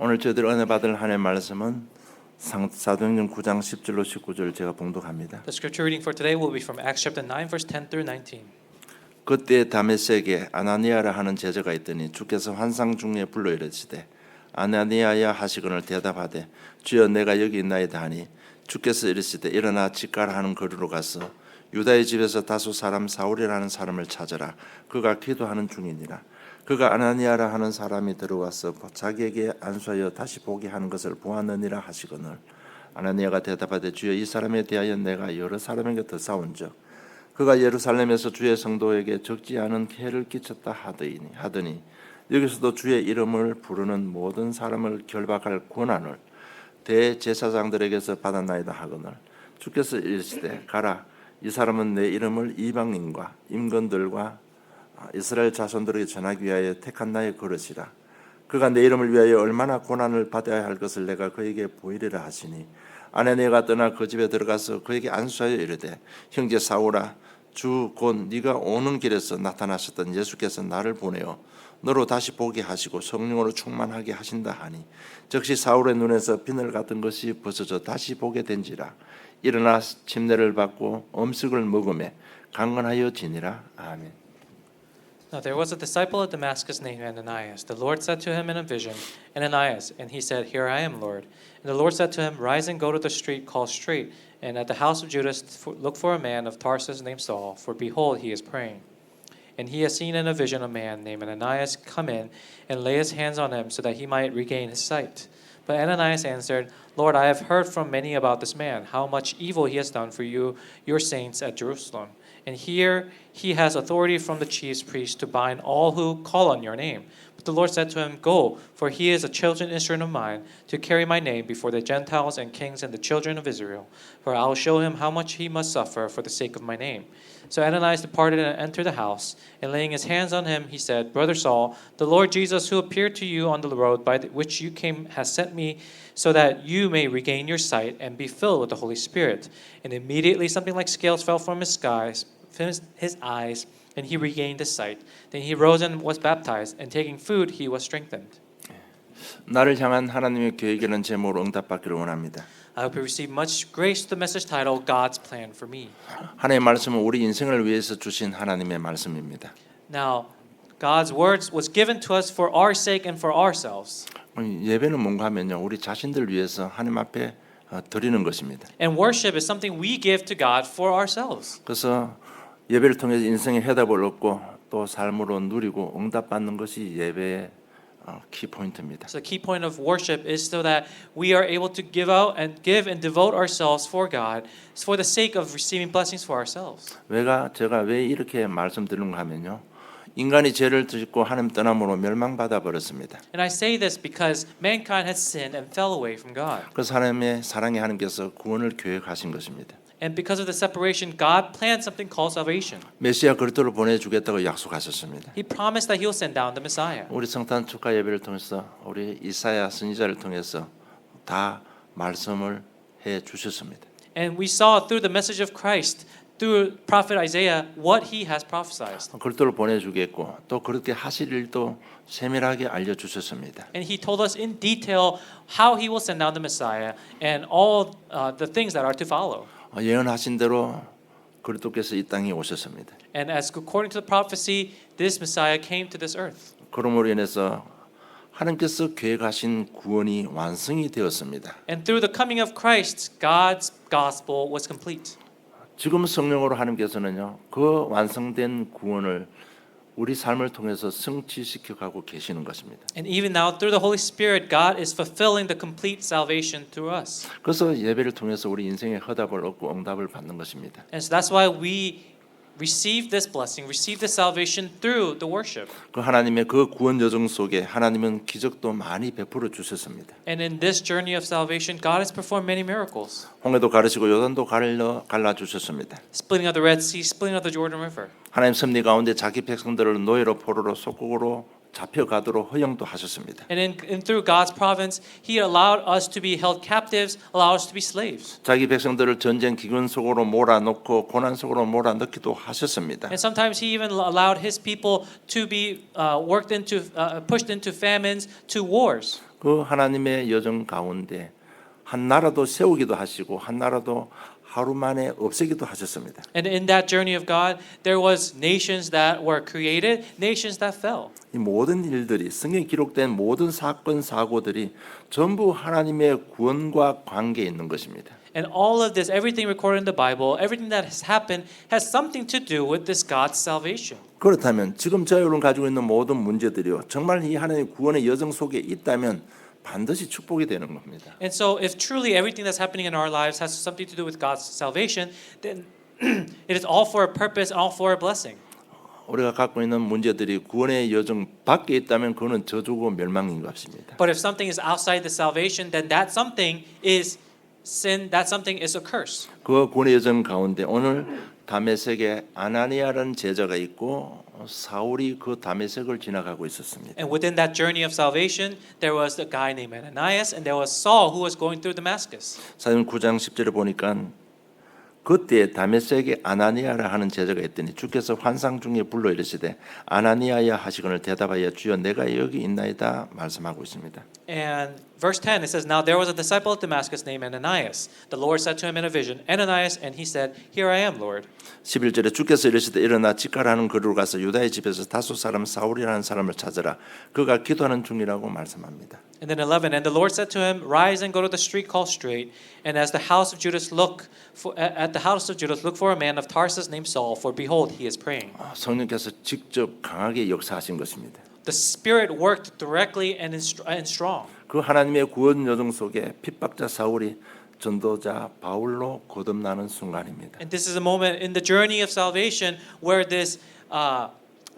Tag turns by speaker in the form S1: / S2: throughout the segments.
S1: 오늘 저희들 은혜 받을 하나님의 말씀은 사도행전 9장 10절로 19절 제가 봉독합니다.
S2: The scripture reading for today will be from Acts chapter 9 verse 10 through 19.
S1: 그때 다메섹에 아나니아라 하는 제자가 있더니 주께서 환상 중에 불러 이르시되 아나니아야 하시거늘 대답하되 주여 내가 여기 있나이다 하니 주께서 이르시되 일어나 직가라 하는 거리로 가서 유다의 집에서 다수 사람 사울이라는 사람을 찾으라. 그가 기도하는 중이니라. 그가 아나니아라 하는 사람이 들어와서 자기에게 안수하여 다시 보게 하는 것을 보았느니라 하시거늘 아나니아가 대답하되 주여 이 사람에 대하여 내가 여러 사람에게 더 싸운즉 그가 예루살렘에서 주의 성도에게 적지 않은 해를 끼쳤다 하더니 여기서도 주의 이름을 부르는 모든 사람을 결박할 권한을 대제사장들에게서 받았나이다 하거늘 주께서 이르시되 가라. 이 사람은 내 이름을 이방인과 임금들과 이스라엘 자손들에게 전하기 위하여 택한 나의 그릇이라. 그가 내 이름을 위하여 얼마나 고난을 받아야 할 것을 내가 그에게 보이리라 하시니 아나니아가 떠나 그 집에 들어가서 그에게 안수하여 이르되 형제 사울아 주 곧 네가 오는 길에서 나타나셨던 예수께서 나를 보내어 너로 다시 보게 하시고 성령으로 충만하게 하신다 하니 즉시 사울의 눈에서 비늘 같은 것이 벗어져 다시 보게 된지라. 일어나 침례를 받고 음식을 먹으며 강건하여 지니라. 아멘.
S2: Now there was a disciple at Damascus named Ananias. The Lord said to him in a vision, Ananias, and he said, Here I am, Lord. And the Lord said to him, Rise and go to the street called Straight, and at the house of Judas look for a man of Tarsus named Saul, for behold, he is praying. And he has seen in a vision a man named Ananias come in and lay his hands on him so that he might regain his sight. But Ananias answered, Lord, I have heard from many about this man, how much evil he has done for you, your saints at Jerusalem. And here he has authority from the chief priests to bind all who call on your name. But the Lord said to him, Go, for he is a chosen instrument of mine to carry my name before the Gentiles and kings and the children of Israel. For I will show him how much he must suffer for the sake of my name. So Ananias departed and entered the house, and laying his hands on him, he said, Brother Saul, the Lord Jesus, who appeared to you on the road by which you came, has sent me so that you may regain your sight and be filled with the Holy Spirit. And immediately something like scales fell from his eyes, and he regained his sight. Then he rose and was baptized, and taking food, he was strengthened.
S1: 나를 향한 하나님의 계획에는 제목으로 응답받기를 원합니다.
S2: I hope you receive much grace to the message title, God's Plan for Me.
S1: 하나님의 말씀은 우리 인생을 위해서 주신 하나님의 말씀입니다.
S2: Now, God's words was given to us for our sake and for ourselves.
S1: 예배는 뭔가 하면요, 우리 자신들 위해서 하나님 앞에 드리는 것입니다.
S2: And worship is something we give to God for ourselves.
S1: 그래서 예배를 통해서 인생의 해답을 얻고 또 삶으로 누리고 응답받는 것이 예배의 키포인트입니다.
S2: So the key point of worship is so that we are able to give and devote ourselves for God, for the sake of receiving blessings for ourselves.
S1: 제가 왜 이렇게 말씀드리는가 하면요, 인간이 죄를 짓고 하나님 떠남으로 멸망받아 버렸습니다.
S2: And I say this because mankind has sinned and fell away from God.
S1: 그래서 하나님의 사랑의 하나님께서 구원을 계획하신 것입니다.
S2: And because of the separation, God planned something called salvation.
S1: 메시아 그리스도를 보내주겠다고 약속하셨습니다.
S2: He promised that He will send down the Messiah.
S1: 우리 성탄 축하 예배를 통해서 우리 이사야 선지자를 통해서 다 말씀을 해 주셨습니다.
S2: And we saw through the message of Christ, through prophet Isaiah, what He has prophesied.
S1: 그리스도를 보내주겠고 또 그렇게 하실 일도 세밀하게 알려주셨습니다.
S2: And He told us in detail how He will send down the Messiah and all the things that are to follow.
S1: 예언하신 대로 그리스도께서 이 땅에 오셨습니다.
S2: And as according to the prophecy, this Messiah came to this earth.
S1: 그러므로 인해서 하나님께서 계획하신 구원이 완성이 되었습니다.
S2: And through the coming of Christ, God's gospel was complete.
S1: 지금 성령으로 하나님께서는요, 그 완성된 구원을 우리 삶을 통해서 성취시켜 가고 계시는 것입니다.
S2: And even now, through the Holy Spirit, God is fulfilling the complete salvation through us.
S1: 그래서 예배를 통해서 우리 인생의 허답을 얻고 응답을 받는 것입니다.
S2: And so that's why we receive this blessing, receive this salvation through the worship.
S1: 그 하나님의 그 구원 여정 속에 하나님은 기적도 많이 베풀어 주셨습니다.
S2: And in this journey of salvation, God has performed many miracles.
S1: 홍해도 가르시고 요단도 갈라 주셨습니다.
S2: Splitting of the Red Sea, splitting of the Jordan River.
S1: 하나님 섭리 가운데 자기 백성들을 노예로 포로로 속국으로 잡혀가도록 허용도 하셨습니다.
S2: And through God's providence, He allowed us to be held captives, allowed us to be slaves.
S1: 자기 백성들을 전쟁 기근 속으로 몰아넣고 고난 속으로 몰아넣기도 하셨습니다.
S2: And sometimes He even allowed His people to be pushed into famines, to wars.
S1: 그 하나님의 여정 가운데 한 나라도 세우기도 하시고 한 나라도 하루 만에 없애기도 하셨습니다.
S2: And in that journey of God, there was nations that were created, nations that fell.
S1: 이 모든 일들이 성경에 기록된 모든 사건 사고들이 전부 하나님의 구원과 관계에 있는 것입니다.
S2: And all of this, everything recorded in the Bible, everything that has happened has something to do with this God's salvation.
S1: 그렇다면 지금 저와 여러분 가지고 있는 모든 문제들이요 정말 이 하나님의 구원의 여정 속에 있다면 반드시 축복이 되는 겁니다.
S2: And so, if truly everything that's happening in our lives has something to do with God's salvation, then it is all for a purpose and all for a blessing.
S1: 우리가 갖고 있는 문제들이 구원의 여정 밖에 있다면 그거는 저주고 멸망인 것 같습니다.
S2: But if something is outside the salvation, then that something is sin. That something is a curse.
S1: 그 구원의 여정 가운데 오늘 다메섹에 아나니아라는 제자가 있고 사울이 그 다메섹을 지나가고 있었습니다.
S2: And within that journey of salvation, there was a guy named Ananias, and there was Saul who was going through Damascus.
S1: 사도행 9장 10절에 보니까 그때 다메섹에 아나니아라 하는 제자가 있더니 주께서 환상 중에 불러 이르시되 아나니아야 하시거늘 대답하여 주여 내가 여기 있나이다 말씀하고 있습니다.
S2: And verse 10, it says, Now there was a disciple of Damascus named Ananias. The Lord said to him in a vision, Ananias, and he said, Here I am, Lord.
S1: 11절에 주께서 이르시되 일어나 직가라는 거리로 가서 유다의 집에서 다소 사람 사울이라는 사람을 찾으라. 그가 기도하는 중이라고 말씀합니다.
S2: And then 11, And the Lord said to him, Rise and go to the street called Straight, and as the house of Judas look for, at the house of Judas look for a man of Tarsus named Saul, for behold, he is praying.
S1: 성령께서 직접 강하게 역사하신 것입니다.
S2: The Spirit worked directly and strong.
S1: 그 하나님의 구원 여정 속에 핍박자 사울이 전도자 바울로 거듭나는 순간입니다.
S2: And this is a moment in the journey of salvation where this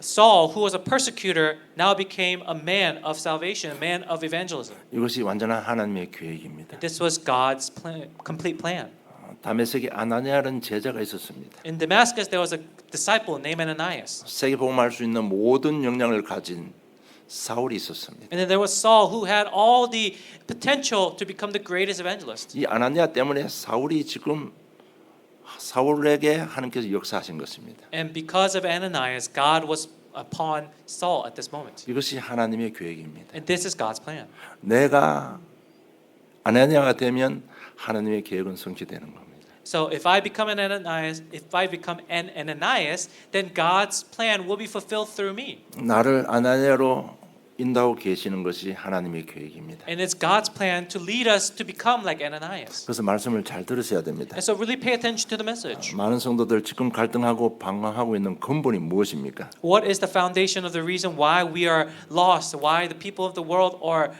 S2: Saul, who was a persecutor, now became a man of salvation, a man of evangelism.
S1: 이것이 완전한 하나님의 계획입니다.
S2: This was God's complete plan.
S1: 다메섹에 아나니아라는 제자가 있었습니다.
S2: In Damascus, there was a disciple named Ananias.
S1: 세계복음할 수 있는 모든 역량을 가진 사울이 있었습니다.
S2: And then there was Saul, who had all the potential to become the greatest evangelist.
S1: 이 아나니아 때문에 사울이 지금 사울에게 하나님께서 역사하신 것입니다.
S2: And because of Ananias, God was upon Saul at this moment.
S1: 이것이 하나님의 계획입니다.
S2: And this is God's plan.
S1: 내가 아나니아가 되면 하나님의 계획은 성취되는 겁니다.
S2: So if I become an Ananias, then God's plan will be fulfilled through me.
S1: 나를 아나니아로 인도하고 계시는 것이 하나님의 계획입니다.
S2: And it's God's plan to lead us to become like Ananias.
S1: 그래서 말씀을 잘 들으셔야 됩니다.
S2: And so really pay attention to the message.
S1: 많은 성도들 지금 갈등하고 방황하고 있는 근본이 무엇입니까?
S2: What is the foundation of the reason why we are lost? Why the people of the world are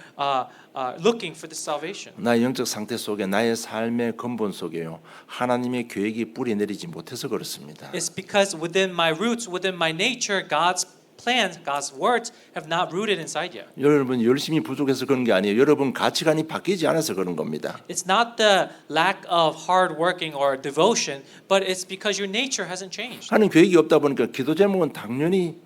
S2: looking for this salvation?
S1: 나의 영적 상태 속에 나의 삶의 근본 속에요 하나님의 계획이 뿌리 내리지 못해서 그렇습니다.
S2: It's because within my roots, within my nature, God's plans, God's words have not rooted inside yet.
S1: 여러분 열심히 부족해서 그런 게 아니에요. 여러분 가치관이 바뀌지 않아서 그런 겁니다.
S2: It's not the lack of hard working or devotion, but it's because your nature hasn't changed.
S1: 하나님 계획이 없다 보니까 기도 제목은 당연히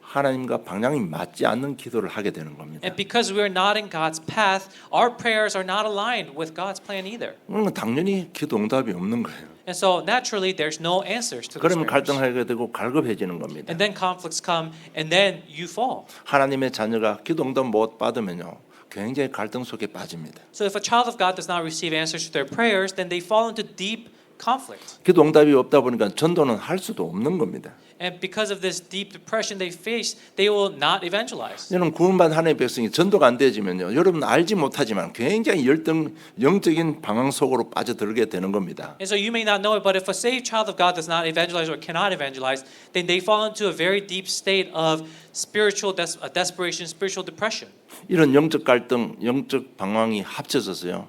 S1: 하나님과 방향이 맞지 않는 기도를 하게 되는 겁니다.
S2: And because we are not in God's path, our prayers are not aligned with God's plan either.
S1: 그러면 당연히 기도 응답이 없는 거예요.
S2: And so naturally, there's no answers to those
S1: 그러면
S2: prayers.
S1: 갈등하게 되고 갈급해지는 겁니다.
S2: And then conflicts come, and then you fall.
S1: 하나님의 자녀가 기도 응답 못 받으면요 굉장히 갈등 속에 빠집니다.
S2: So if a child of God does not receive answers to their prayers, then they fall into deep conflict.
S1: 기도 응답이 없다 보니까 전도는 할 수도 없는 겁니다.
S2: And because of this deep depression they face, they will not evangelize.
S1: 여러분 구원받은 하나님의 백성이 전도가 안 되지면요 여러분 알지 못하지만 굉장히 열등 영적인 방황 속으로 빠져들게 되는 겁니다.
S2: And so you may not know it, but if a saved child of God does not evangelize or cannot evangelize, then they fall into a very deep state of spiritual desperation, spiritual depression.
S1: 이런 영적 갈등, 영적 방황이 합쳐져서요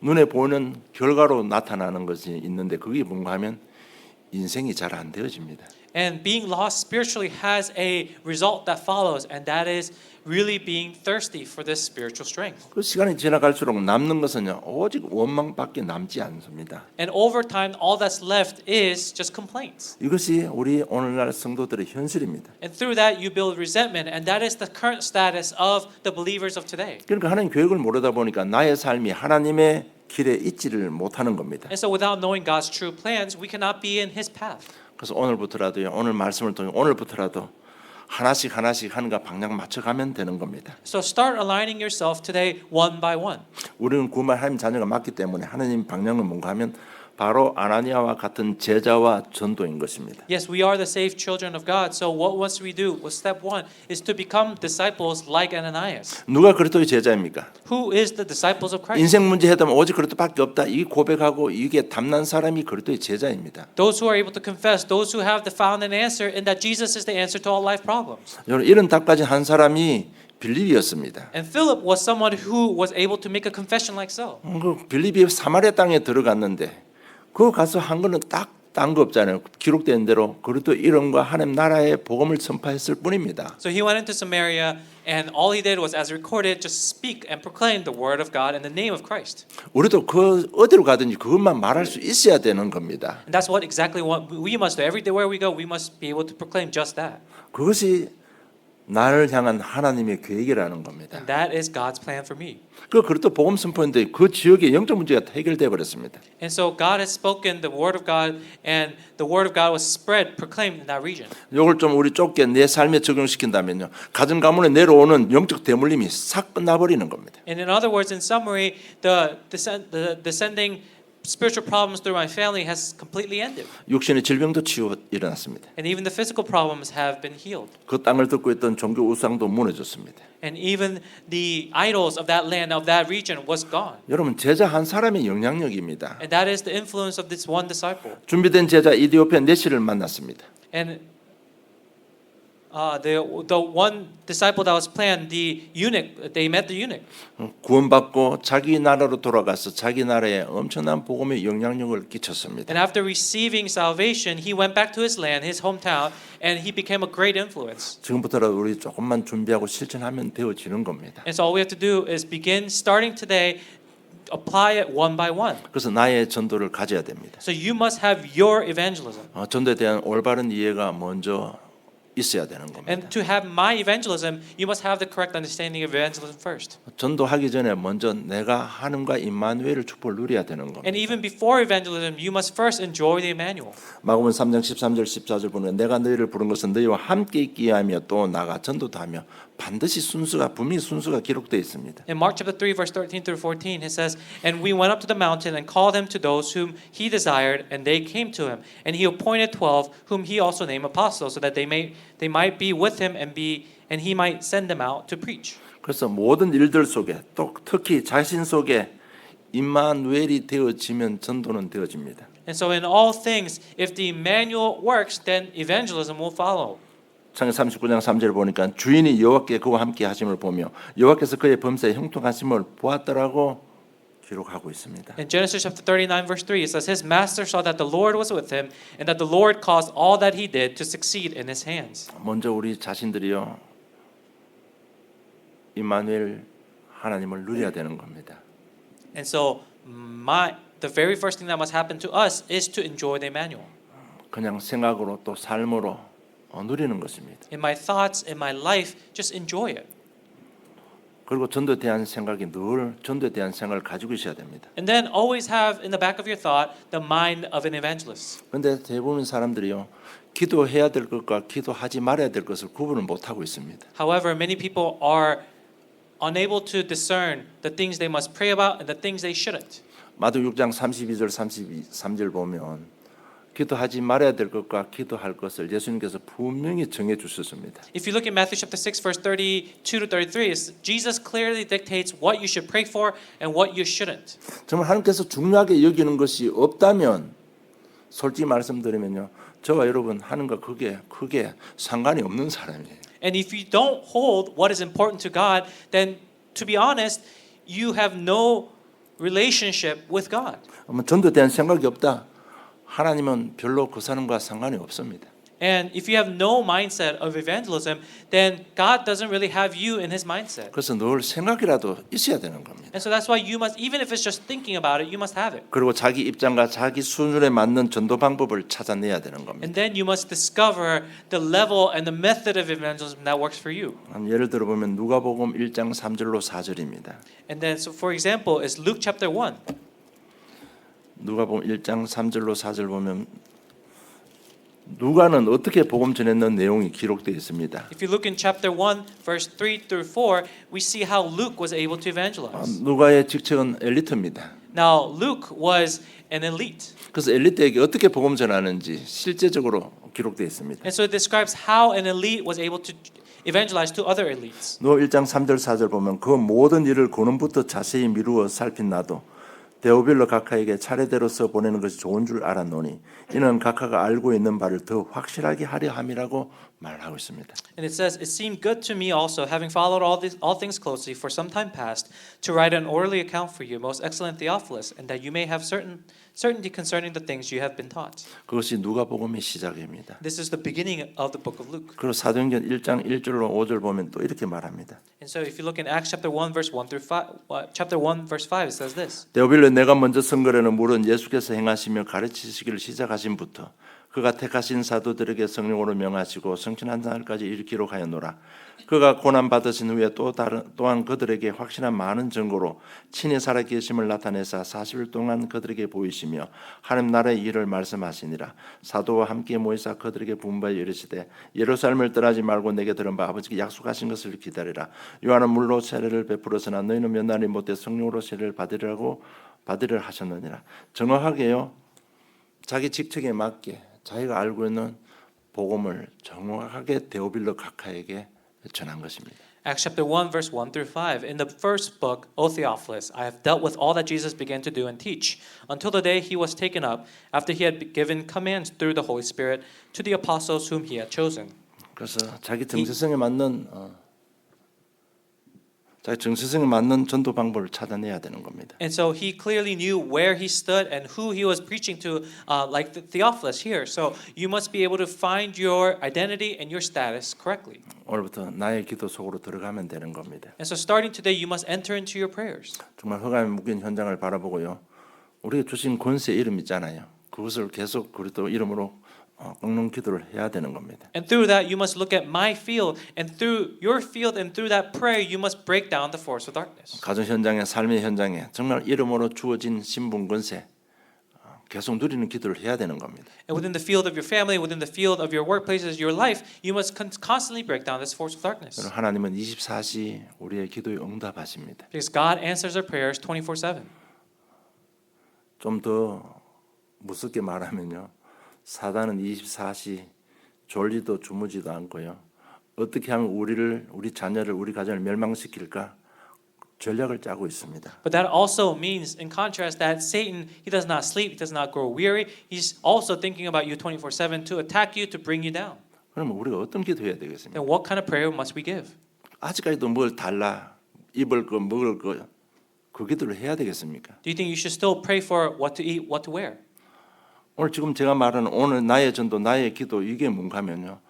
S1: 눈에 보이는 결과로 나타나는 것이 있는데 그게 뭔가 하면 인생이 잘 안 되어집니다.
S2: And being lost spiritually has a result that follows, and that is really being thirsty for this spiritual strength.
S1: 그 시간이 지나갈수록 남는 것은요 오직 원망밖에 남지 않습니다.
S2: And over time, all that's left is just complaints.
S1: 이것이 우리 오늘날 성도들의 현실입니다.
S2: And through that, you build resentment, and that is the current status of the believers of today.
S1: 그러니까 하나님 계획을 모르다 보니까 나의 삶이 하나님의 길에 있지를 못하는 겁니다.
S2: And so without knowing God's true plans, we cannot be in His path.
S1: 그래서 오늘부터라도요 오늘 말씀을 통해 오늘부터라도 하나씩 하는가 방향 맞춰가면 되는 겁니다.
S2: So start aligning yourself today one by one.
S1: 우리는 구원받은 하나님 자녀가 맞기 때문에 하나님 방향은 뭔가 하면 바로 아나니아와 같은 제자와 전도인 것입니다.
S2: Yes, we are the saved children of God. So what must we do? Well, step one is to become disciples like Ananias.
S1: 누가 그리스도의 제자입니까?
S2: Who is the disciples of Christ?
S1: 인생 문제 해답은 오직 그리스도밖에 없다. 이 고백하고 이게 담난 사람이 그리스도의 제자입니다.
S2: Those who are able to confess, those who have the found an answer, and that Jesus is the answer to all life problems.
S1: 여러분 이런 답 가진 한 사람이 빌립이었습니다.
S2: And Philip was someone who was able to make a confession like so.
S1: 그 빌립이 사마리아 땅에 들어갔는데 그 가서 한 거는 딱 딴 거 없잖아요. 기록된 대로 그리스도 이름과 하나님 나라의 복음을 선포했을 뿐입니다.
S2: So he went into Samaria, and all he did was, as recorded, just speak and proclaim the word of God in the name of Christ.
S1: 우리도 그 어디로 가든지 그것만 말할 수 있어야 되는 겁니다.
S2: And that's what exactly what we must do. Everywhere we go, we must be able to proclaim just that.
S1: 그것이 나를 향한 하나님의 계획이라는 겁니다.
S2: And that is God's plan for me.
S1: 그 그리스도 복음 선포인데 그 지역의 영적 문제가 해결돼 버렸습니다.
S2: And so God has spoken the word of God, and the word of God was spread, proclaimed in that region.
S1: 이걸 좀 우리 좁게 내 삶에 적용시킨다면요, 가정 가문에 내려오는 영적 대물림이 싹 끝나버리는 겁니다.
S2: And in other words, in summary, the descending spiritual problems through my family has completely ended.
S1: 육신의 질병도 치유 일어났습니다.
S2: And even the physical problems have been healed.
S1: 그 땅을 듣고 있던 종교 우상도 무너졌습니다.
S2: And even the idols of that land, of that region, was gone.
S1: 여러분 제자 한 사람의 영향력입니다.
S2: And that is the influence of this one disciple.
S1: 준비된 제자 이디오피아 네시를 만났습니다.
S2: And the one disciple that was planned, the eunuch, they met the eunuch.
S1: 구원받고 자기 나라로 돌아가서 자기 나라에 엄청난 복음의 영향력을 끼쳤습니다.
S2: And after receiving salvation, he went back to his land, his hometown, and he became a great influence.
S1: 지금부터라도 우리 조금만 준비하고 실천하면 되어지는 겁니다.
S2: And so all we have to do is begin starting today, apply it one by one.
S1: 그래서 나의 전도를 가져야 됩니다.
S2: So you must have your evangelism.
S1: 전도에 대한 올바른 이해가 먼저 있어야 되는 겁니다.
S2: And to have my evangelism, you must have the correct understanding of evangelism first.
S1: 전도하기 전에 먼저 내가 하나님과 임마누엘을 축복을 누려야 되는 겁니다.
S2: And even before evangelism, you must first enjoy the Emmanuel.
S1: 마가복음 3장 13절 14절 보면 내가 너희를 부른 것은 너희와 함께 있게 하며 또 나가 전도도 하며 반드시 분명히 순수가 기록되어 있습니다.
S2: In Mark chapter 3 verse 13 through 14 it says, "And we went up to the mountain and called him to those whom he desired, and they came to him. And he appointed 12 whom he also named apostles, so that they might be with him and he might send them out to preach."
S1: 그래서 모든 일들 속에 또 특히 자신 속에 임마누엘이 되어지면 전도는 되어집니다.
S2: And so in all things, if the Emmanuel works, then evangelism will follow.
S1: 창세기 39장 3절 보니까 주인이 여호와께 그와 함께 하심을 보며 여호와께서 그의 범사에 형통하심을 보았더라고 기록하고 있습니다.
S2: In Genesis chapter 39 verse 3 it says, "His master saw that the Lord was with him, and that the Lord caused all that he did to succeed in his hands."
S1: 먼저 우리 자신들이요 임마누엘 하나님을 누려야 되는 겁니다.
S2: And so the very first thing that must happen to us is to enjoy the Emmanuel.
S1: 그냥 생각으로 또 삶으로 누리는 것입니다.
S2: In my thoughts, in my life, just enjoy it.
S1: 그리고 전도에 대한 생각이 늘 전도에 대한 생각을 가지고 있어야 됩니다.
S2: And then always have in the back of your thought the mind of an evangelist.
S1: 그런데 대부분 사람들이요 기도해야 될 것과 기도하지 말아야 될 것을 구분을 못 하고 있습니다.
S2: However, many people are unable to discern the things they must pray about and the things they shouldn't.
S1: 마태복음 6장 32절 33절 보면 기도하지 말아야 될 것과 기도할 것을 예수님께서 분명히 정해 주셨습니다.
S2: If you look at Matthew chapter 6 verse 32 to 33, Jesus clearly dictates what you should pray for and what you shouldn't.
S1: 정말 하나님께서 중요하게 여기는 것이 없다면 솔직히 말씀드리면요. 저와 여러분 하는가 그게 크게 상관이 없는 사람이에요.
S2: And if you don't hold what is important to God, then to be honest, you have no relationship with God.
S1: 전도에 대한 생각이 없다. 하나님은 별로 그 사람과 상관이 없습니다.
S2: And if you have no mindset of evangelism, then God doesn't really have you in his mindset.
S1: 그래서 늘 생각이라도 있어야 되는 겁니다.
S2: And so that's why you must, even if it's just thinking about it, you must have it.
S1: 그리고 자기 입장과 자기 수준에 맞는 전도 방법을 찾아내야 되는 겁니다.
S2: And then you must discover the level and the method of evangelism that works for you.
S1: 예를 들어 보면 누가복음 1장 3절로 4절입니다.
S2: And then, so for example, is Luke chapter 1.
S1: 누가복음 1장 3절로 4절 보면 누가는 어떻게 복음 전했는 내용이 기록되어 있습니다.
S2: If you look in chapter 1, verse 3 through 4, we see how Luke was able to evangelize.
S1: 누가의 직책은 엘리트입니다.
S2: Now, Luke was an elite.
S1: 그래서 엘리트에게 어떻게 복음 전하는지 실제적으로 기록되어 있습니다.
S2: And so it describes how an elite was able to evangelize to other elites.
S1: 누가 1장 3절 4절 보면 그 모든 일을 고는부터 자세히 미루어 살핀 나도 데오빌로 각하에게 차례대로 써 보내는 것이 좋은 줄 알았노니 이는 각하가 알고 있는 바를 더 확실하게 하려 함이라고 말하고 있습니다.
S2: And it says, It seemed good to me also, having followed all things closely for some time past, to write an orderly account for you, most excellent Theophilus, and that you may have certainty concerning the things you have been taught.
S1: 그것이 누가복음의 시작입니다.
S2: This is the beginning of the book of Luke.
S1: 그리고 사도행전 1장 1절로 5절 보면 또 이렇게 말합니다.
S2: And so if you look in Acts chapter 1 verse 1 through 5, chapter 1 verse 5 it says this.
S1: 데오빌로 내가 먼저 선거라는 물은 예수께서 행하시며 가르치시기를 시작하신부터 그가 택하신 사도들에게 성령으로 명하시고 성취한 날까지 이를 기록하였노라. 그가 고난 받으신 후에 또한 그들에게 확실한 많은 증거로 친히 살아 계심을 나타내사 40일 동안 그들에게 보이시며 하나님 나라의 일을 말씀하시니라. 사도와 함께 모이사 그들에게 분부하여 이르시되 예루살렘을 떠나지 말고 내게 들은 바 아버지께 약속하신 것을 기다리라. 요한은 물로 세례를 베풀었으나 너희는 몇 날이 못해 성령으로 세례를 받으리라 하셨느니라. 정확하게요. 자기 직책에 맞게 자기가 알고 있는 복음을 정확하게 데오빌로 각하에게 전한 것입니다.
S2: Acts chapter 1 verse 1 through 5. In the first book, O Theophilus, I have dealt with all that Jesus began to do and teach until the day he was taken up, after he had given commands through the Holy Spirit to the apostles whom he had chosen.
S1: 그래서 자기 정체성에 맞는 전도 방법을 찾아내야 되는 겁니다.
S2: And so he clearly knew where he stood and who he was preaching to, like Theophilus here. So you must be able to find your identity and your status correctly.
S1: 오늘부터 나의 기도 속으로 들어가면 되는 겁니다.
S2: And so starting today, you must enter into your prayers.
S1: 정말 허감에 묶인 현장을 바라보고요. 우리가 주신 권세 이름 있잖아요. 그것을 계속 그리스도 이름으로 꺾는 기도를 해야 되는 겁니다.
S2: And through that, you must look at my field, and through your field, and through that prayer, you must break down the force of darkness.
S1: 가정 현장에 삶의 현장에 정말 이름으로 주어진 신분 권세 계속 누리는 기도를 해야 되는 겁니다.
S2: And within the field of your family, within the field of your workplaces, your life, you must constantly break down this force of darkness.
S1: 하나님은 24시 우리의 기도에 응답하십니다.
S2: Because God answers our prayers 24/7.
S1: 좀 더 무섭게 말하면요. 사단은 24시 졸지도 주무지도 않고요. 어떻게 하면 우리 자녀를, 우리 가정을 멸망시킬까 전략을 짜고 있습니다.
S2: But that also means, in contrast, that Satan, he does not sleep, he does not grow weary. He's also thinking about you 24/7 to attack you, to bring you down.
S1: 그러면 우리가 어떤 기도해야 되겠습니까?
S2: Then what kind of prayer must we give?
S1: 아직까지도 뭘 달라, 입을 거, 먹을 거, 그 기도를 해야 되겠습니까?
S2: Do you think you should still pray for what to eat, what to wear?
S1: 오늘 지금 제가 말하는 오늘 나의 전도, 나의 기도 이게 뭔가면요.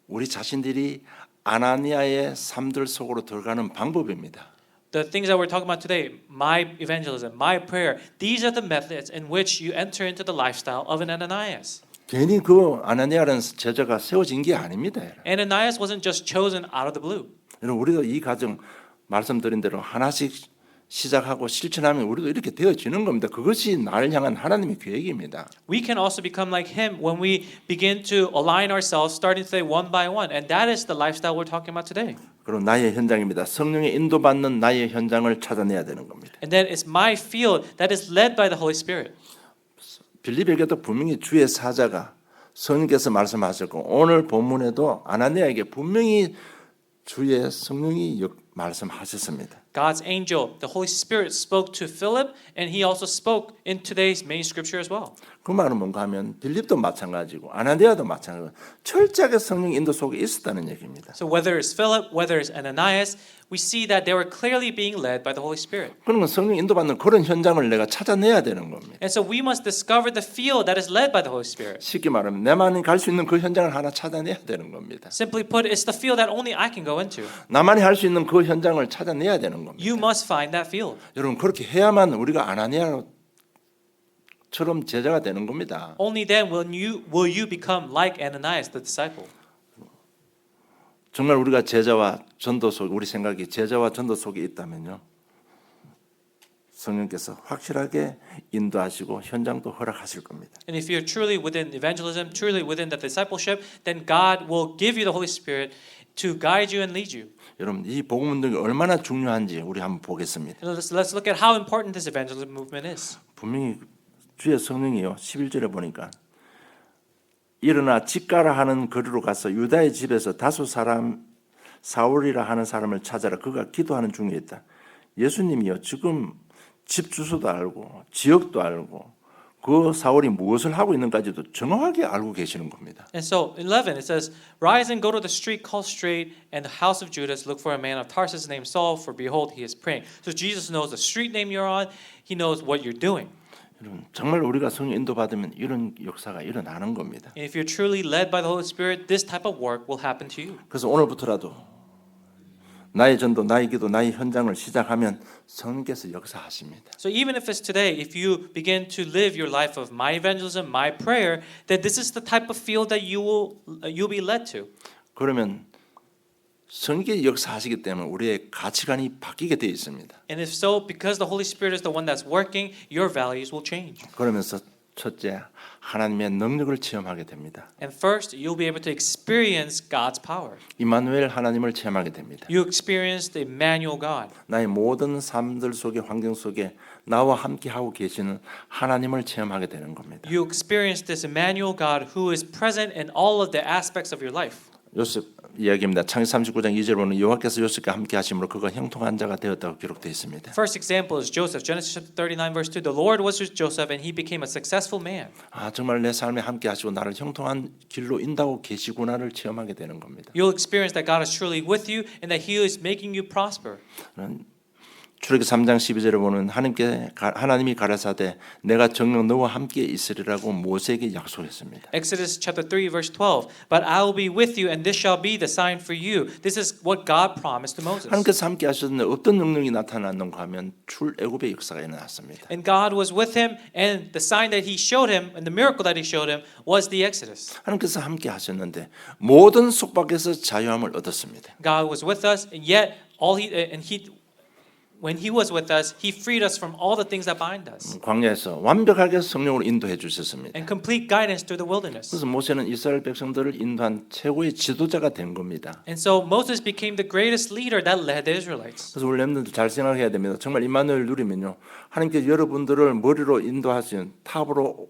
S1: 우리 자신들이 아나니아의 삶들 속으로 들어가는 방법입니다.
S2: The things that we're talking about today, my evangelism, my prayer, these are the methods in which you enter into the lifestyle of an Ananias.
S1: 괜히 그 아나니아라는 제자가 세워진 게 아닙니다.
S2: Ananias wasn't just chosen out of the blue.
S1: 여러분 우리도 이 과정 말씀드린 대로 하나씩 시작하고 실천하면 우리도 이렇게 되어지는 겁니다. 그것이 나를 향한 하나님의 계획입니다.
S2: We can also become like him when we begin to align ourselves, starting today one by one, and that is the lifestyle we're talking about today.
S1: 그리고 나의 현장입니다. 성령의 인도받는 나의 현장을 찾아내야 되는 겁니다.
S2: And then it's my field that is led by the Holy Spirit.
S1: 빌립에게도 분명히 주의 사자가 성령께서 말씀하셨고 오늘 본문에도 아나니아에게 분명히 주의 성령이 말씀하셨습니다.
S2: God's angel, the Holy Spirit, spoke to Philip, and he also spoke in today's main scripture as well.
S1: 그 말은 뭔가 하면 빌립도 마찬가지고 아나니아도 마찬가지고 철저하게 성령 인도 속에 있었다는 얘기입니다.
S2: So whether it's Philip, whether it's Ananias, we see that they were clearly being led by the Holy Spirit.
S1: 그러면 성령 인도받는 그런 현장을 내가 찾아내야 되는 겁니다.
S2: And so we must discover the field that is led by the Holy Spirit.
S1: 쉽게 말하면 내만이 갈 수 있는 그 현장을 하나 찾아내야 되는 겁니다.
S2: Simply put, it's the field that only I can go into.
S1: 나만이 할 수 있는 그 현장을 찾아내야 되는 겁니다.
S2: You must find that field.
S1: 여러분 그렇게 해야만 우리가 아나니아처럼 제자가 되는 겁니다.
S2: Only then will you become like Ananias, the disciple.
S1: 정말 우리가 제자와 전도 속 우리 생각이 제자와 전도 속에 있다면요. 성령께서 확실하게 인도하시고 현장도 허락하실 겁니다.
S2: And if you're truly within evangelism, truly within the discipleship, then God will give you the Holy Spirit to guide you and lead you.
S1: 여러분 이 복음 운동이 얼마나 중요한지 우리 한번 보겠습니다.
S2: And let's look at how important this evangelism movement is.
S1: 분명히 주의 성령이요 11절에 보니까 일어나 집가라 하는 거리로 가서 유다의 집에서 다소 사람 사울이라 하는 사람을 찾아라. 그가 기도하는 중에 있다. 예수님이요 지금 집 주소도 알고 지역도 알고 그 사울이 무엇을 하고 있는가지도 정확하게 알고 계시는 겁니다.
S2: And so in 11 it says, "Rise and go to the street called Straight, and the house of Judas look for a man of Tarsus named Saul, for behold he is praying." So Jesus knows the street name you're on. He knows what you're doing.
S1: 여러분 정말 우리가 성령 인도 받으면 이런 역사가 일어나는 겁니다.
S2: And if you're truly led by the Holy Spirit, this type of work will happen to you.
S1: 그래서 오늘부터라도 나의 전도, 나의 기도, 나의 현장을 시작하면 성령께서 역사하십니다.
S2: So even if it's today, if you begin to live your life of my evangelism, my prayer, that this is the type of field that you'll be led to.
S1: 그러면 성령이 역사하시기 때문에 우리의 가치관이 바뀌게 되어 있습니다.
S2: And if so, because the Holy Spirit is the one that's working, your values will change.
S1: 그러면서 첫째, 하나님의 능력을 체험하게 됩니다.
S2: And first, you'll be able to experience God's power.
S1: 임마누엘 하나님을 체험하게 됩니다.
S2: You experience the Emmanuel God.
S1: 나의 모든 삶들 속에 환경 속에 나와 함께 하고 계시는 하나님을 체험하게 되는 겁니다.
S2: You experience this Emmanuel God who is present in all of the aspects of your life.
S1: 요셉 이야기입니다. 창세기 39장 2절 보면 여호와께서 요셉과 함께 하심으로 그가 형통한 자가 되었다고 기록되어 있습니다.
S2: First example is Joseph. Genesis chapter 39 verse 2. The Lord was with Joseph and he became a successful man.
S1: 아 정말 내 삶에 함께 하시고 나를 형통한 길로 인도하고 계시구나를 체험하게 되는 겁니다.
S2: You'll experience that God is truly with you and that he is making you prosper.
S1: 출애굽기 3장 12절에 보면 하나님이 가라사대 내가 정녕 너와 함께 있으리라고 모세에게 약속했습니다.
S2: Exodus chapter 3 verse 12. But I will be with you and this shall be the sign for you. This is what God promised to Moses.
S1: 하나님께서 함께 하셨는데 어떤 능력이 나타났는가 하면 출애굽의 역사가 일어났습니다.
S2: And God was with him and the sign that he showed him and the miracle that he showed him was the Exodus.
S1: 하나님께서 함께 하셨는데 모든 속박에서 자유함을 얻었습니다.
S2: God was with us and yet when he was with us, he freed us from all the things that bind us.
S1: 광야에서 완벽하게 성령으로 인도해 주셨습니다.
S2: And complete guidance through the wilderness.
S1: 그래서 모세는 이스라엘 백성들을 인도한 최고의 지도자가 된 겁니다.
S2: And so Moses became the greatest leader that led the Israelites.
S1: 그래서 우리 렘넌트 잘 생각해야 됩니다. 정말 임마누엘 누리면요. 하나님께서 여러분들을 머리로 인도하시는 탑으로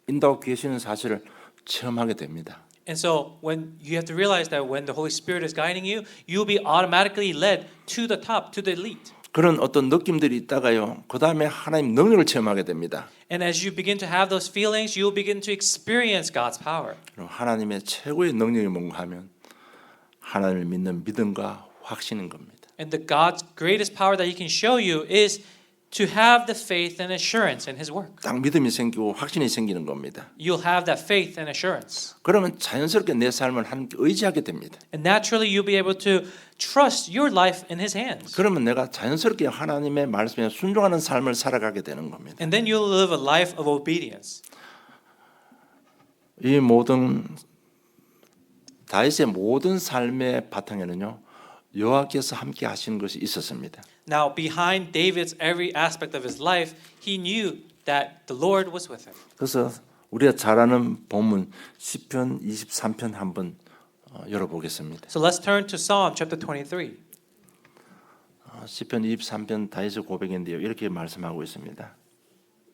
S1: 인도하고 계시는 사실을 체험하게 됩니다.
S2: And so when you have to realize that when the Holy Spirit is guiding you, you'll be automatically led to the top, to the elite.
S1: 그런 어떤 느낌들이 있다가요. 그 다음에 하나님 능력을 체험하게 됩니다.
S2: And as you begin to have those feelings, you'll begin to experience God's power.
S1: 하나님의 최고의 능력이 뭔가 하면 하나님을 믿는 믿음과 확신인 겁니다.
S2: And the God's greatest power that He can show you is to have the faith and assurance in His work.
S1: 딱 믿음이 생기고 확신이 생기는 겁니다.
S2: You'll have that faith and assurance.
S1: 그러면 자연스럽게 내 삶을 하나님께 의지하게 됩니다.
S2: And naturally you'll be able to trust your life in His hands.
S1: 그러면 내가 자연스럽게 하나님의 말씀에 순종하는 삶을 살아가게 되는 겁니다.
S2: And then you'll live a life of obedience.
S1: 이 모든 다윗의 모든 삶의 바탕에는요. 여호와께서 함께 하시는 것이 있었습니다.
S2: Now behind David's every aspect of his life, he knew that the Lord was with him.
S1: 그래서 우리가 잘 아는 본문 시편 23편 한번 열어보겠습니다.
S2: So let's turn to Psalm chapter 23.
S1: 시편 23편 다윗의 고백인데요. 이렇게 말씀하고 있습니다.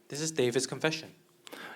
S2: This is David's confession.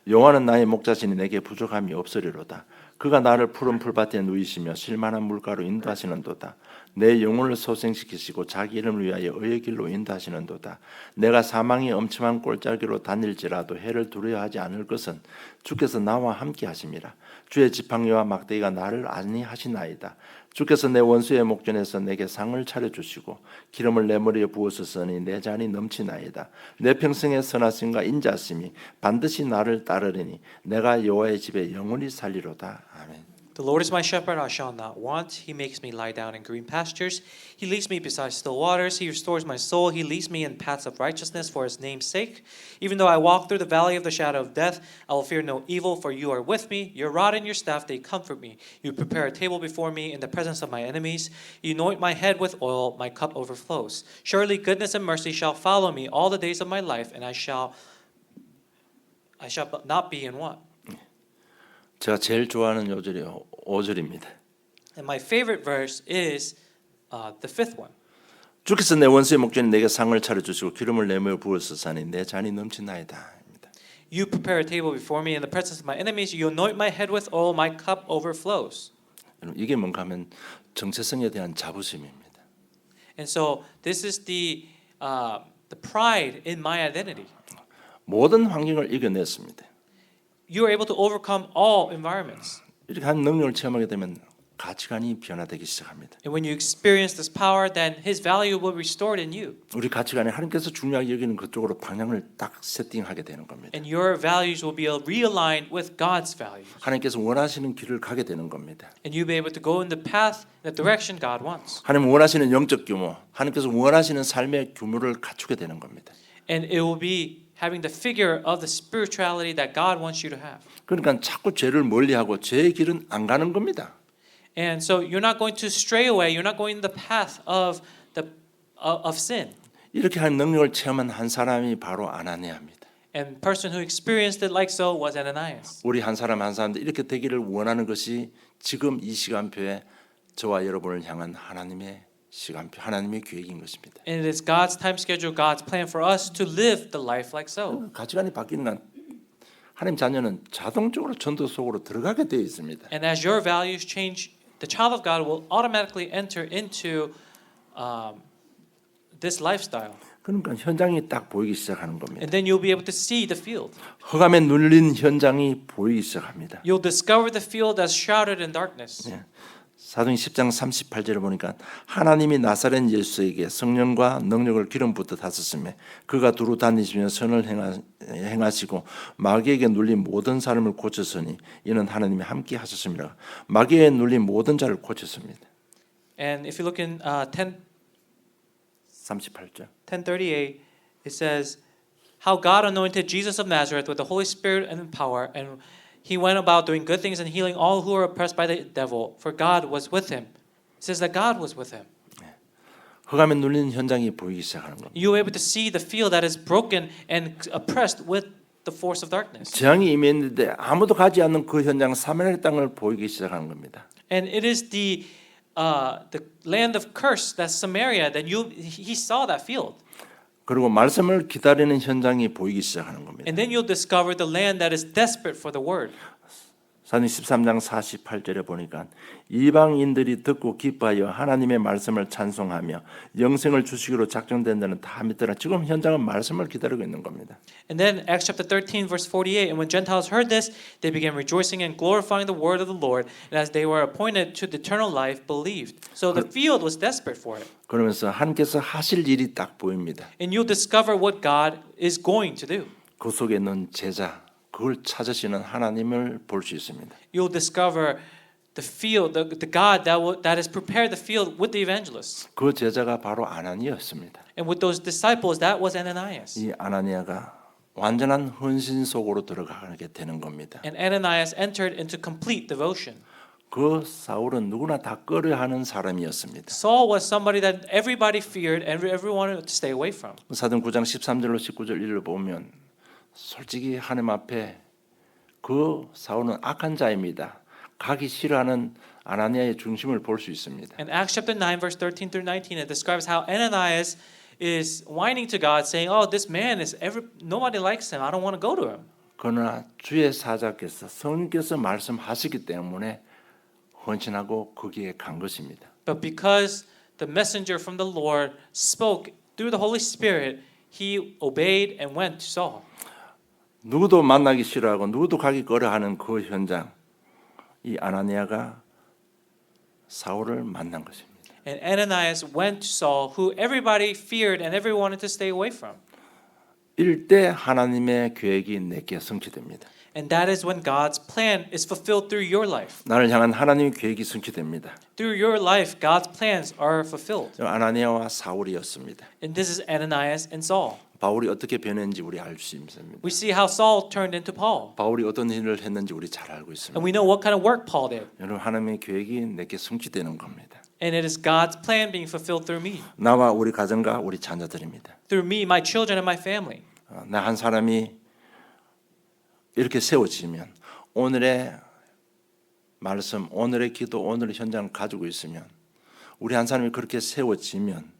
S1: 여호와는 나의 목자시니 내게 부족함이 없으리로다. 그가 나를 푸른 풀밭에 누이시며 실만한 물가로 인도하시는도다. 내 영혼을 소생시키시고 자기 이름을 위하여 의의 길로 인도하시는도다. 내가 사망의 엄침한 꼴짜기로 다닐지라도 해를 두려워하지 않을 것은 주께서 나와 함께 하심이라. 주의 지팡이와 막대기가 나를 안위하시나이다. 주께서 내 원수의 목전에서 내게 상을 차려주시고 기름을 내 머리에 부으셨으니 내 잔이 넘치나이다. 내 평생의 선하심과 인자심이 반드시 나를 따르리니 내가 여호와의 집에 영원히 살리로다. 아멘.
S2: The Lord is my shepherd, I shall not want. He makes me lie down in green pastures. He leads me beside still waters. He restores my soul. He leads me in paths of righteousness for his name's sake. Even though I walk through the valley of the shadow of death, I will fear no evil, for you are with me. Your rod and your staff, they comfort me. You prepare a table before me in the presence of my enemies. You anoint my head with oil, my cup overflows. Surely goodness and mercy shall follow me all the days of my life, and I shall not be in want.
S1: 제가 제일 좋아하는 요절이 5절입니다.
S2: And my favorite verse is the fifth one.
S1: 주께서 내 원수의 목전에 내게 상을 차려주시고 기름을 내 모에 부으소서니 내 잔이 넘치나이다.
S2: You prepare a table before me in the presence of my enemies. You anoint my head with oil. My cup overflows.
S1: 이게 뭔가 하면 정체성에 대한 자부심입니다.
S2: And so this is the pride in my identity.
S1: 모든 환경을 이겨냈습니다.
S2: You are able to overcome all environments.
S1: 이렇게 한 능력을 체험하게 되면 가치관이 변화되기 시작합니다.
S2: And when you experience this power, then His value will be restored in you.
S1: 우리 가치관이 하나님께서 중요하게 여기는 그쪽으로 방향을 딱 세팅하게 되는 겁니다.
S2: And your values will be realigned with God's values.
S1: 하나님께서 원하시는 길을 가게 되는 겁니다.
S2: And you'll be able to go in the path, the direction God wants.
S1: 하나님 원하시는 영적 규모, 하나님께서 원하시는 삶의 규모를 갖추게 되는 겁니다.
S2: And it will be having the figure of the spirituality that God wants you to have.
S1: 그러니까 자꾸 죄를 멀리하고 죄의 길은 안 가는 겁니다.
S2: And so you're not going to stray away. You're not going the path of sin.
S1: 이렇게 한 능력을 체험한 한 사람이 바로 아나니아입니다.
S2: And the person who experienced it like so was Ananias.
S1: 우리 한 사람 한 사람도 이렇게 되기를 원하는 것이 지금 이 시간표에 저와 여러분을 향한 하나님의 시간표, 하나님의 계획인 것입니다.
S2: And it is God's time schedule, God's plan for us to live the life like so.
S1: 가치관이 바뀌는 건 하나님 자녀는 자동적으로 전도 속으로 들어가게 되어 있습니다.
S2: And as your values change, the child of God will automatically enter into this lifestyle.
S1: 그러니까 현장이 딱 보이기 시작하는 겁니다.
S2: And then you'll be able to see the field.
S1: 흑암에 눌린 현장이 보이기 시작합니다.
S2: You'll discover the field as shrouded in darkness.
S1: 사도행 10장 38절을 보니까 하나님이 나사렛 예수에게 성령과 능력을 기름 붓듯 하셨으며 그가 두루 다니시며 선을 행하시고 마귀에게 눌린 모든 사람을 고쳤으니 이는 하나님이 함께 하셨습니다. 마귀에 눌린 모든 자를 고쳤습니다.
S2: And if you look in
S1: 38절
S2: 10:38, it says, "How God anointed Jesus of Nazareth with the Holy Spirit and power, and He went about doing good things and healing all who were oppressed by the devil, for God was with him." It says that God was with him.
S1: 흑암에 눌린 현장이 보이기 시작하는 겁니다.
S2: You were able to see the field that is broken and oppressed with the force of darkness.
S1: 재앙이 임했는데 아무도 가지 않는 그 현장 사마리아 땅을 보이기 시작하는 겁니다.
S2: And it is the land of curse, that's Samaria, that he saw that field.
S1: 그리고 말씀을 기다리는 현장이 보이기 시작하는 겁니다.
S2: And then you'll discover the land that is desperate for the word.
S1: 사도행 13장 48절에 보니까 이방인들이 듣고 기뻐하여 하나님의 말씀을 찬송하며 영생을 주시기로 작정된 자는 다 믿더라. 지금 현장은 말씀을 기다리고 있는 겁니다.
S2: And then Acts chapter 13 verse 48, and when Gentiles heard this, they began rejoicing and glorifying the word of the Lord, and as they were appointed to the eternal life, believed. So the field was desperate for it.
S1: 그러면서 하나님께서 하실 일이 딱 보입니다.
S2: And you'll discover what God is going to do.
S1: 그 속에 있는 제자, 그걸 찾으시는 하나님을 볼 수 있습니다.
S2: You'll discover the field, the God that has prepared the field with the evangelists.
S1: 그 제자가 바로 아나니아였습니다.
S2: And with those disciples, that was Ananias.
S1: 이 아나니아가 완전한 헌신 속으로 들어가게 되는 겁니다.
S2: And Ananias entered into complete devotion.
S1: 그 사울은 누구나 다 꺼려하는 사람이었습니다.
S2: Saul was somebody that everybody feared and everyone wanted to stay away from.
S1: 사도행 9장 13절로 19절 1을 보면 솔직히 하나님 앞에 그 사울은 악한 자입니다. 가기 싫어하는 아나니아의 중심을 볼 수 있습니다.
S2: In Acts chapter 9 verse 13 through 19, it describes how Ananias is whining to God, saying, "Oh, this man nobody likes him. I don't want to go to him."
S1: 그러나 주의 사자께서 성령께서 말씀하시기 때문에 헌신하고 거기에 간 것입니다.
S2: But because the messenger from the Lord spoke through the Holy Spirit, he obeyed and went to Saul.
S1: 누구도 만나기 싫어하고 누구도 가기 꺼려하는 그 현장, 이 아나니아가 사울을 만난 것입니다.
S2: And Ananias went to Saul, who everybody feared and everyone wanted to stay away from.
S1: 일때 하나님의 계획이 내게 성취됩니다.
S2: And that is when God's plan is fulfilled through your life.
S1: 나를 향한 하나님의 계획이 성취됩니다.
S2: Through your life, God's plans are fulfilled.
S1: 아나니아와 사울이었습니다.
S2: And this is Ananias and Saul.
S1: 바울이 어떻게 변했는지 우리 알 수 있습니다.
S2: We see how Saul turned into Paul.
S1: 바울이 어떤 일을 했는지 우리 잘 알고
S2: And
S1: 있습니다.
S2: we know what kind of work Paul did.
S1: 여러분 하나님의 계획이 내게 성취되는 겁니다.
S2: And it is God's plan being fulfilled through me.
S1: 나와 우리 가정과 우리 자녀들입니다.
S2: Through me, my children, and my family.
S1: 나 한 사람이 이렇게 세워지면 오늘의 말씀, 오늘의 기도, 오늘의 현장을 가지고 있으면 우리 한 사람이 그렇게 세워지면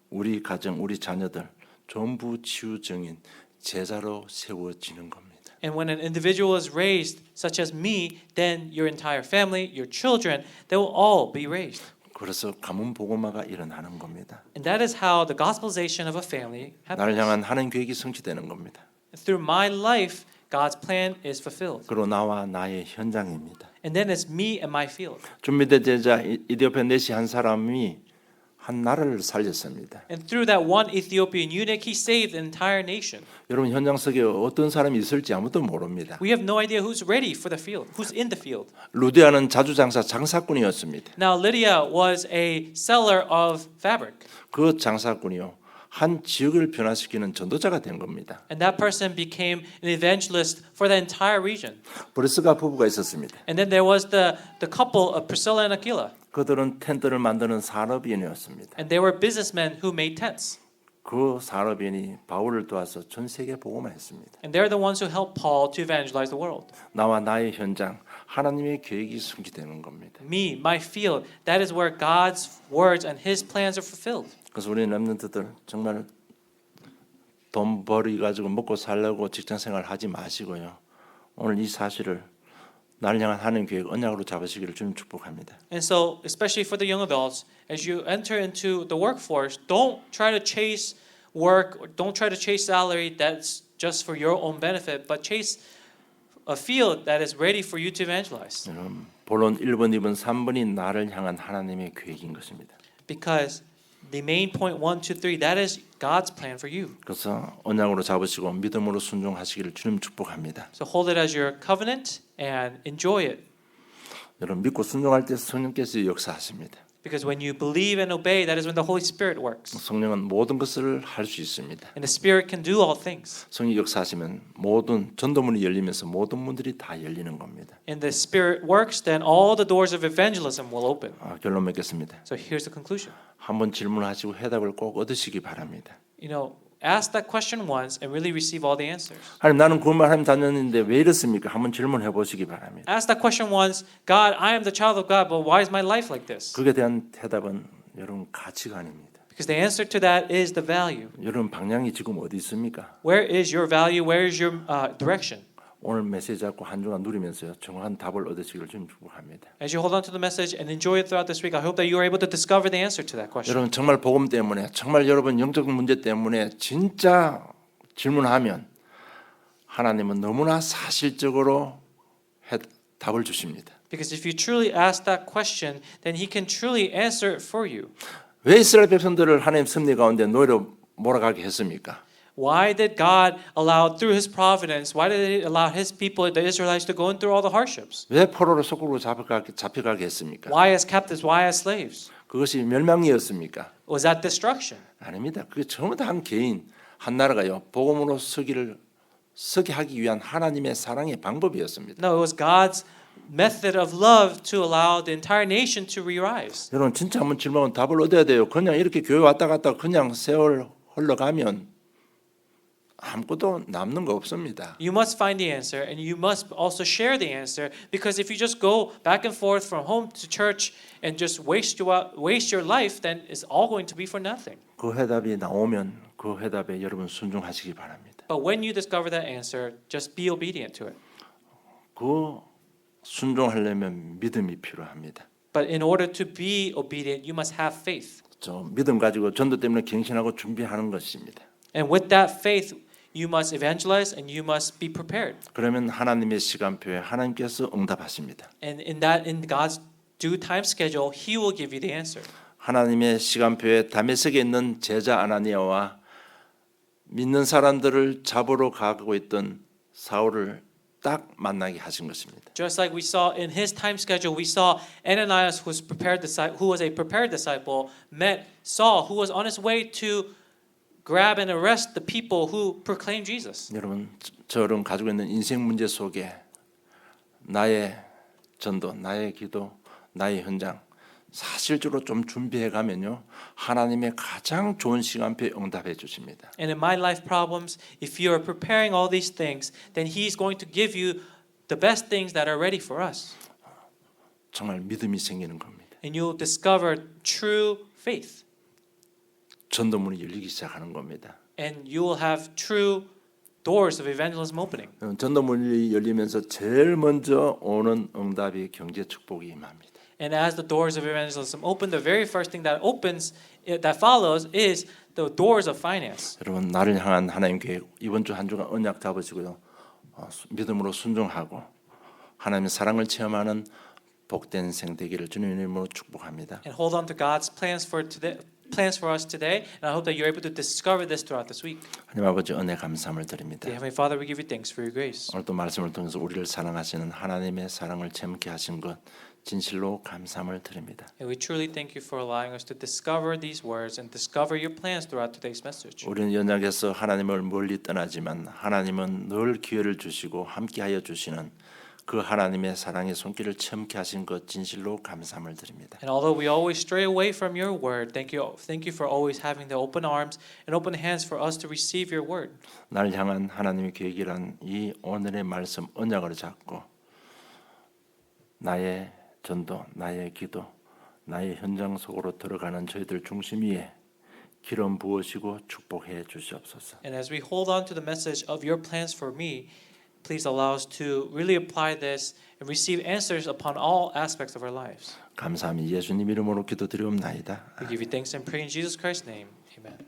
S1: 우리 가정, 우리 자녀들 전부 치유정인 제자로 세워지는 겁니다.
S2: And when an individual is raised, such as me, then your entire family, your children, they will all be raised.
S1: 그래서 가문 복음화가 일어나는 겁니다.
S2: And that is how the gospelization of a family
S1: 나를
S2: happens.
S1: 향한 하나님 계획이 성취되는 겁니다.
S2: Through my life, God's plan is fulfilled.
S1: 그리고 나와 나의 현장입니다.
S2: And then it's me and my field.
S1: 준비된 제자 이디오피아 내시 한 사람이 한 나라를 살렸습니다.
S2: And through that one Ethiopian eunuch, he saved an entire nation.
S1: 여러분 현장 속에 어떤 사람이 있을지 아무도 모릅니다.
S2: We have no idea who's ready for the field, who's in the field.
S1: 루디아는 장사꾼이었습니다.
S2: Now Lydia was a seller of fabric.
S1: 그 장사꾼이요 한 지역을 변화시키는 전도자가 된 겁니다.
S2: And that person became an evangelist for the entire region.
S1: 브리스가 부부가 있었습니다.
S2: And then there was the couple of Priscilla and Aquila.
S1: 그들은 텐트를 만드는 산업인이었습니다.
S2: And they were businessmen who made tents.
S1: 그 산업인이 바울을 도와서 전 세계 복음화했습니다.
S2: And they're the ones who helped Paul to evangelize the world.
S1: 나와 나의 현장, 하나님의 계획이 성취되는 겁니다.
S2: Me, my field, that is where God's words and His plans are fulfilled.
S1: 그래서 우리 렘넌트들 정말 돈 벌이 가지고 먹고 살려고 직장 생활 하지 마시고요. 오늘 이 사실을 나를 향한 하나님 계획 언약으로 잡으시기를 주님 축복합니다.
S2: And so, especially for the young adults, as you enter into the workforce, don't try to chase work or don't try to chase salary that's just for your own benefit, but chase a field that is ready for you to evangelize.
S1: 여러분, 본론 1번, 2번, 3번이 나를 향한 하나님의 계획인 것입니다.
S2: Because the main point 1, 2, 3, that is God's plan for you.
S1: 그래서 언약으로 잡으시고 믿음으로 순종하시기를 주님 축복합니다.
S2: So hold it as your covenant and enjoy it.
S1: 여러분 믿고 순종할 때 성령께서 역사하십니다.
S2: Because when you believe and obey, that is when the Holy Spirit works.
S1: 성령은 모든 것을 할 수 있습니다.
S2: And the Spirit can do all things.
S1: 성령 역사하시면 모든 전도문이 열리면서 모든 문들이 다 열리는 겁니다.
S2: And the Spirit works, then all the doors of evangelism will open.
S1: 결론 맺겠습니다.
S2: So here's the conclusion.
S1: 한번 질문하시고 해답을 꼭 얻으시기 바랍니다.
S2: You know, ask that question once and really receive all the answers.
S1: 하나님 나는 구원만 하나님 자녀인데 왜 이렇습니까? 한번 질문해 보시기 바랍니다.
S2: Ask that question once, God, I am the child of God, but why is my life like this?
S1: 그에 대한 대답은 여러분 가치관입니다.
S2: Because the answer to that is the value.
S1: 여러분 방향이 지금 어디 있습니까?
S2: Where is your value? Where is your direction?
S1: 오늘 메시지 잡고 한 주간 누리면서요 정확한 답을 얻으시기를 주님 축복합니다.
S2: As you hold on to the message and enjoy it throughout this week, I hope that you are able to discover the answer to that question.
S1: 여러분 정말 복음 때문에 정말 여러분 영적 문제 때문에 진짜 질문하면 하나님은 너무나 사실적으로 답을 주십니다.
S2: Because if you truly ask that question, then He can truly answer it for you.
S1: 왜 이스라엘 백성들을 하나님 섭리 가운데 노예로 몰아가게 했습니까?
S2: Why did God allow through His providence? Why did He allow His people, the Israelites, to go through all the hardships?
S1: 왜 포로로 속국으로 잡혀가게 했습니까?
S2: Why as captives? Why as slaves?
S1: 그것이 멸망이었습니까?
S2: Was that destruction?
S1: 아닙니다. 그게 전부 다 한 개인 한 나라가요 복음으로 서게 하기 위한 하나님의 사랑의 방법이었습니다.
S2: No, it was God's method of love to allow the entire nation to re-rise.
S1: 여러분 진짜 한번 질문하면 답을 얻어야 돼요. 그냥 이렇게 교회 왔다 갔다 그냥 세월 흘러가면 아무것도 남는 거 없습니다.
S2: You must find the answer, and you must also share the answer. Because if you just go back and forth from home to church and just waste your life, then it's all going to be for nothing.
S1: 그 해답이 나오면 그 해답에 여러분 순종하시기 바랍니다.
S2: But when you discover that answer, just be obedient to it.
S1: 그 순종하려면 믿음이 필요합니다.
S2: But in order to be obedient, you must have faith.
S1: 저 믿음 가지고 전도 때문에 갱신하고 준비하는 것입니다.
S2: And with that faith, you must evangelize and you must be prepared.
S1: 그러면 하나님의 시간표에 하나님께서 응답하십니다.
S2: And in God's due time schedule, He will give you the answer.
S1: 하나님의 시간표에 다메섹에 있는 제자 아나니아와 믿는 사람들을 잡으러 가고 있던 사울을 딱 만나게 하신 것입니다.
S2: Just like we saw in his time schedule, we saw Ananias, who was a prepared disciple, met Saul, who was on his way to grab and arrest the people who proclaimed Jesus.
S1: 여러분, 저런 가지고 있는 인생 문제 속에 나의 전도, 나의 기도, 나의 현장 사실적으로 좀 준비해 가면요, 하나님의 가장 좋은 시간표에 응답해 주십니다.
S2: And in my life problems, if you are preparing all these things, then He's going to give you the best things that are ready for us.
S1: 정말 믿음이 생기는 겁니다.
S2: And you'll discover true faith.
S1: 전도문이 열리기 시작하는 겁니다.
S2: And you will have true doors of evangelism opening.
S1: 전도문이 열리면서 제일 먼저 오는 응답이 경제 축복이 임합니다.
S2: And as the doors of evangelism open, the very first thing that follows is the doors of finance.
S1: 여러분, 나를 향한 하나님 계획 이번 주 한 주간 언약 잡으시고요, 믿음으로 순종하고 하나님의 사랑을 체험하는 복된 생 되기를 주님의 이름으로 축복합니다.
S2: And hold on to God's plans for us today. And I hope that you're able to discover this throughout this week.
S1: 하나님 아버지, 은혜 감사함을 드립니다.
S2: Dear Heavenly Father, we give you thanks for your grace.
S1: 오늘 또 말씀을 통해서 우리를 사랑하시는 하나님의 사랑을 체험케 하신 것 진실로 감사함을 드립니다.
S2: And we truly thank you for allowing us to discover these words and discover your plans throughout today's message.
S1: 우리는 연약해서 하나님을 멀리 떠나지만 하나님은 늘 기회를 주시고 함께하여 주시는 그 하나님의 사랑의 손길을 체험케 하신 것 진실로 감사함을 드립니다.
S2: And although we always stray away from your word, thank you for always having the open arms and open hands for us to receive your word.
S1: 나를 향한 하나님의 계획이란 이 오늘의 말씀 언약을 잡고 나의 전도, 나의 기도, 나의 현장 속으로 들어가는 저희들 중심 위에 기름 부으시고 축복해 주시옵소서.
S2: And as we hold on to the message of your plans for me, please allow us to really apply this and receive answers upon all aspects of our lives.
S1: 감사함이 예수님 이름으로 기도드리옵나이다.
S2: We give you thanks and praise in Jesus Christ's name. Amen.